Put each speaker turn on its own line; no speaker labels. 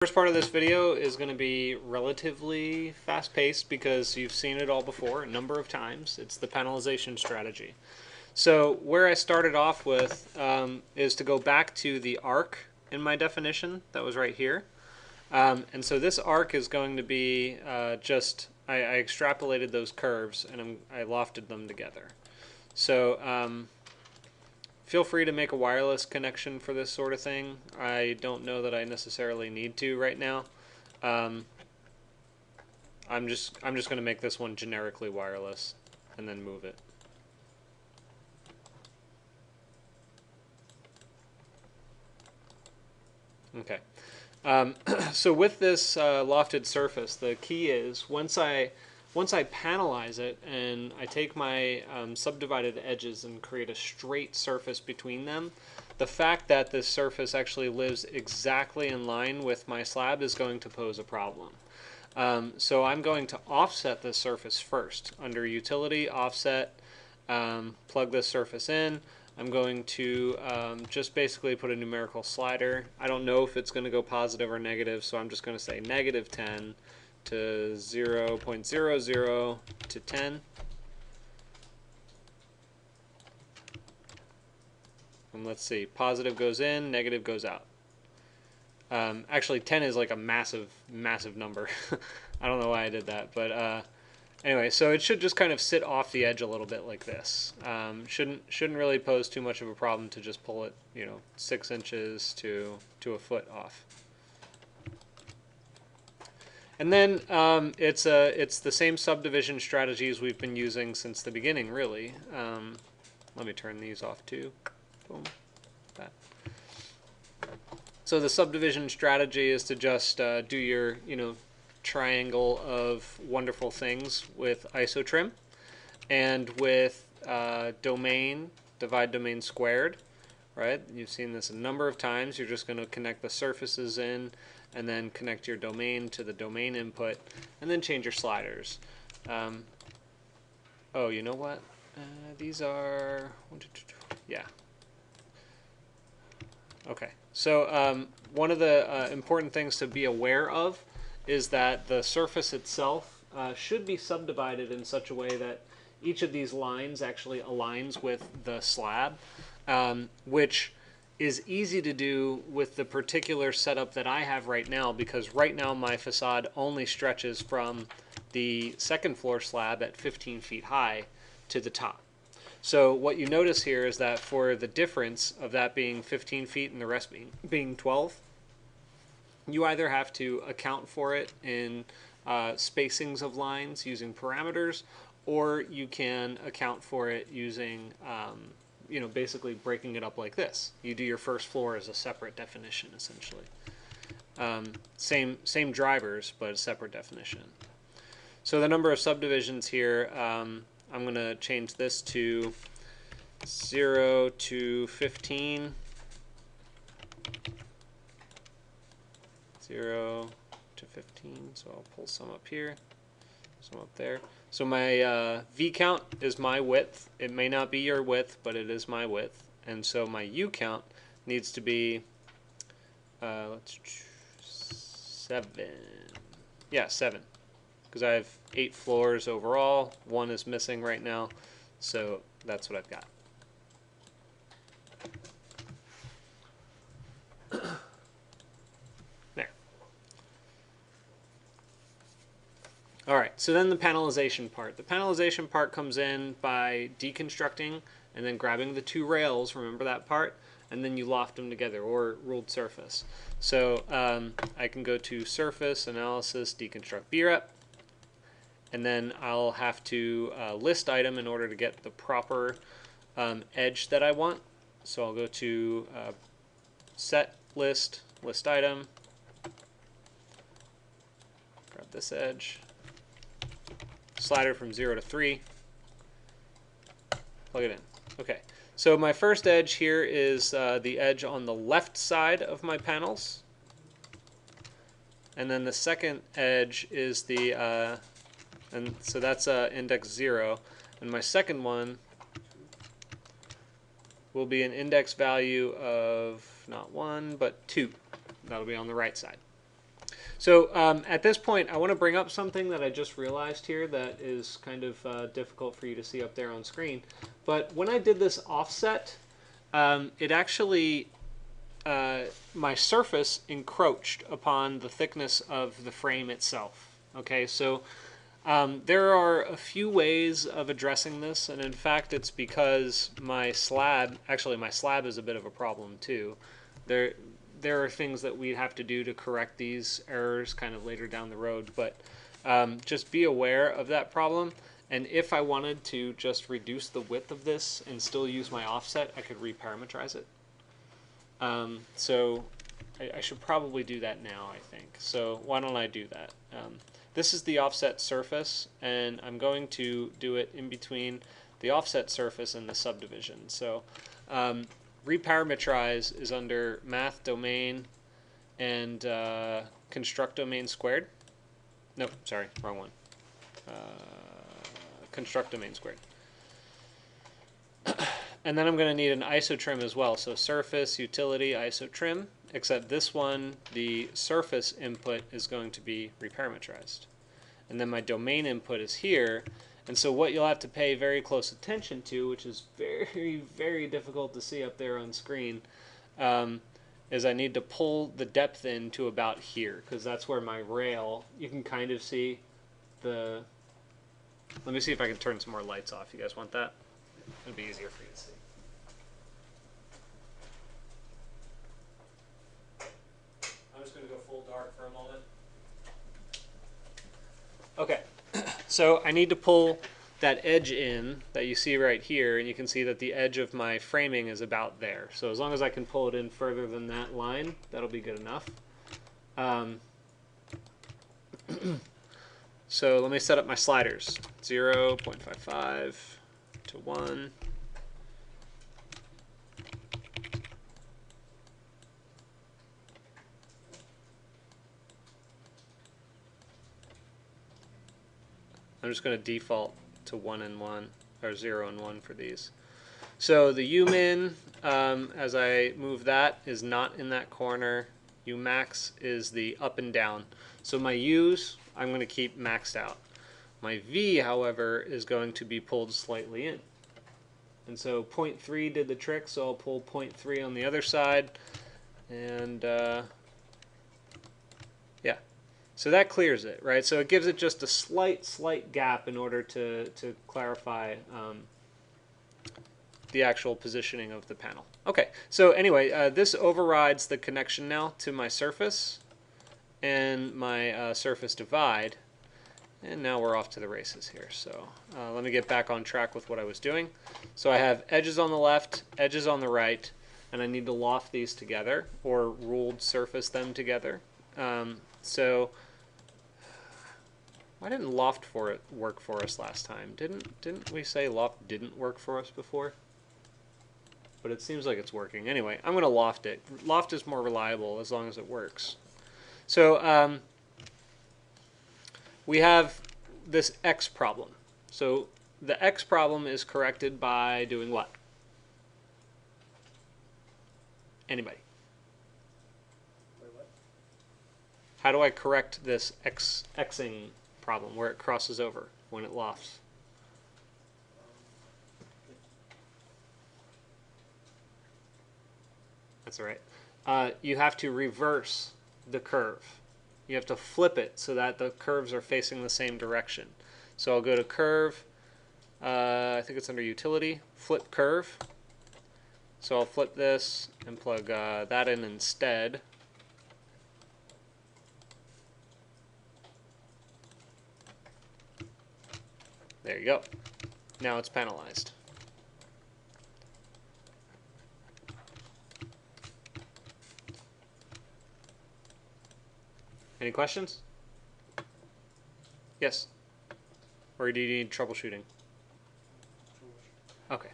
First part of this video is going to be relatively fast-paced because you've seen it all before a number of times. It's the panelization strategy. So where I started off with is to go back to the arc in my definition that was right here. And so this arc is going to be I extrapolated those curves and I lofted them together. So feel free to make a wireless connection for this sort of thing. I don't know that I necessarily need to right now. I'm just going to make this one generically wireless and then move it. Okay. So with this lofted surface, the key is once I panelize it and I take my subdivided edges and create a straight surface between them, the fact that this surface actually lives exactly in line with my slab is going to pose a problem. So I'm going to offset this surface first. Under Utility, Offset, plug this surface in. I'm going to just basically put a numerical slider. I don't know if it's going to go positive or negative, so I'm just going to say -10 to 0.00 to 10. And let's see, positive goes in, negative goes out. Actually, 10 is like a massive number. I don't know why I did that, but anyway, so it should just kind of sit off the edge a little bit like this. Shouldn't really pose too much of a problem to just pull it, 6 inches to a foot off. And then it's the same subdivision strategies we've been using since the beginning, really. Let me turn these off too. Boom. That. So the subdivision strategy is to just do your, triangle of wonderful things with isotrim, and with domain, divide domain squared, right? You've seen this a number of times. You're just going to connect the surfaces in and then connect your domain to the domain input and then change your sliders. Oh, you know what? These are, yeah. Okay, so one of the important things to be aware of is that the surface itself should be subdivided in such a way that each of these lines actually aligns with the slab, which is easy to do with the particular setup that I have right now, because right now my facade only stretches from the second floor slab at 15 feet high to the top. So what you notice here is that for the difference of that being 15 feet and the rest being 12, you either have to account for it in spacings of lines using parameters, or you can account for it using, basically breaking it up like this. You do your first floor as a separate definition, essentially. Same drivers, but a separate definition. So the number of subdivisions here, I'm going to change this to 0 to 15. 0 to 15, so I'll pull some up here, some up there. So my V count is my width. It may not be your width, but it is my width. And so my U count needs to be, let's choose 7. Yeah, 7. Because I have 8 floors overall. 1 is missing right now, so that's what I've got. Alright, so then the panelization part. The panelization part comes in by deconstructing and then grabbing the 2 rails, remember that part, and then you loft them together, or ruled surface. So I can go to Surface, Analysis, Deconstruct BREP, and then I'll have to list item in order to get the proper edge that I want. So I'll go to Set, List, List Item, grab this edge, slider from 0 to 3, plug it in. Okay, so my first edge here is the edge on the left side of my panels, and then the second edge is the, and so that's index 0, and my second one will be an index value of not 1 but 2. That'll be on the right side. So at this point, I want to bring up something that I just realized here that is kind of difficult for you to see up there on screen. But when I did this offset, it actually, my surface encroached upon the thickness of the frame itself. Okay, so there are a few ways of addressing this, and in fact it's because my slab is a bit of a problem too. There are things that we'd have to do to correct these errors kind of later down the road, but just be aware of that problem. And if I wanted to just reduce the width of this and still use my offset, I could reparametrize it. So I should probably do that now, I think. So why don't I do that? This is the offset surface, and I'm going to do it in between the offset surface and the subdivision. So reparametrize is under math domain and construct domain squared. No, sorry, wrong one. Construct domain squared. And then I'm going to need an isotrim as well. So surface, utility, isotrim, except this one, the surface input is going to be reparametrized. And then my domain input is here. And so what you'll have to pay very close attention to, which is very, very difficult to see up there on screen, is I need to pull the depth in to about here, because that's where my rail, you can kind of see the... Let me see if I can turn some more lights off. You guys want that? It'd be easier for you to see. I'm just going to go full dark for a moment. Okay, so I need to pull that edge in that you see right here, and you can see that the edge of my framing is about there. So as long as I can pull it in further than that line, that'll be good enough. So let me set up my sliders. 0, 0.55 to 1. I'm just going to default to 1 and 1, or 0 and 1 for these. So the Umin, as I move that, is not in that corner. Umax is the up and down. So my U's, I'm going to keep maxed out. My V, however, is going to be pulled slightly in. And so 0.3 did the trick, so I'll pull 0.3 on the other side. And yeah, so that clears it, right? So it gives it just a slight gap in order to clarify the actual positioning of the panel. Okay, so anyway, this overrides the connection now to my surface and my surface divide. And now we're off to the races here. So let me get back on track with what I was doing. So I have edges on the left, edges on the right, and I need to loft these together or ruled surface them together. So why didn't loft for it work for us last time? Didn't we say loft didn't work for us before? But it seems like it's working. Anyway, I'm going to loft it. Loft is more reliable as long as it works. So we have this X problem. So the X problem is corrected by doing what? Anybody?
Wait, what?
How do I correct this Xing problem where it crosses over when it lofts? That's all right. You have to reverse the curve. You have to flip it so that the curves are facing the same direction. So I'll go to curve, I think it's under utility, flip curve. So I'll flip this and plug that in instead. There you go. Now it's panelized. Any questions? Yes? Or do you need troubleshooting? Okay.